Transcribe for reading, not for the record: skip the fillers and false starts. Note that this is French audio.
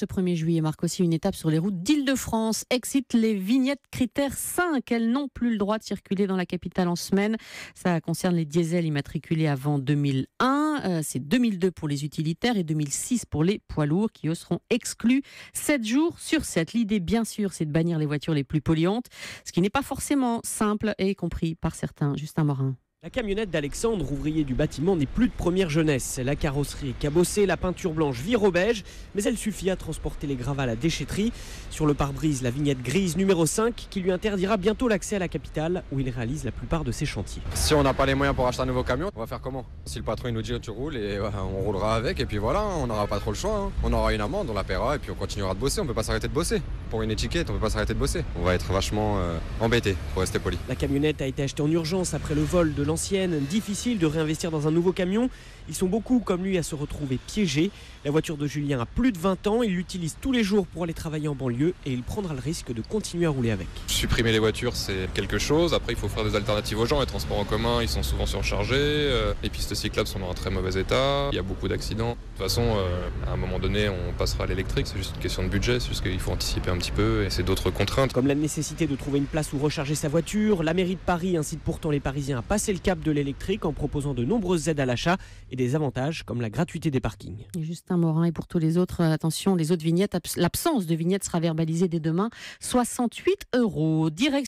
Ce 1er juillet marque aussi une étape sur les routes d'Île-de-France. Exit les vignettes critères 5. Elles n'ont plus le droit de circuler dans la capitale en semaine. Ça concerne les diesels immatriculés avant 2001. C'est 2002 pour les utilitaires et 2006 pour les poids lourds qui eux seront exclus 7 jours sur 7. L'idée, bien sûr, c'est de bannir les voitures les plus polluantes, ce qui n'est pas forcément simple et compris par certains. Justin Morin. La camionnette d'Alexandre, ouvrier du bâtiment, n'est plus de première jeunesse. La carrosserie est cabossée, la peinture blanche vire au beige, mais elle suffit à transporter les gravats à la déchetterie. Sur le pare-brise, la vignette grise numéro 5 qui lui interdira bientôt l'accès à la capitale où il réalise la plupart de ses chantiers. Si on n'a pas les moyens pour acheter un nouveau camion, on va faire comment? Si le patron il nous dit tu roules et on roulera avec et puis voilà, on n'aura pas trop le choix. Hein. On aura une amende, on la paiera et puis on continuera de bosser. On peut pas s'arrêter de bosser. Pour une étiquette, on peut pas s'arrêter de bosser. On va être vachement embêtés pour rester poli. La camionnette a été achetée en urgence après le vol de l'ancienne. Difficile de réinvestir dans un nouveau camion. Ils sont beaucoup comme lui à se retrouver piégés. La voiture de Julien a plus de 20 ans. Il l'utilise tous les jours pour aller travailler en banlieue et il prendra le risque de continuer à rouler avec. Supprimer les voitures, c'est quelque chose. Après, il faut faire des alternatives aux gens. Les transports en commun, ils sont souvent surchargés. Les pistes cyclables sont dans un très mauvais état. Il y a beaucoup d'accidents. De toute façon, à un moment donné, on passera à l'électrique. C'est juste une question de budget. C'est juste qu'il faut anticiper un petit peu et c'est d'autres contraintes. Comme la nécessité de trouver une place où recharger sa voiture, la mairie de Paris incite pourtant les Parisiens à passer le cap de l'électrique en proposant de nombreuses aides à l'achat et des avantages comme la gratuité des parkings. Et Justin Morin, et pour tous les autres, attention, les autres vignettes, l'absence de vignettes sera verbalisée dès demain. 68 €. Direction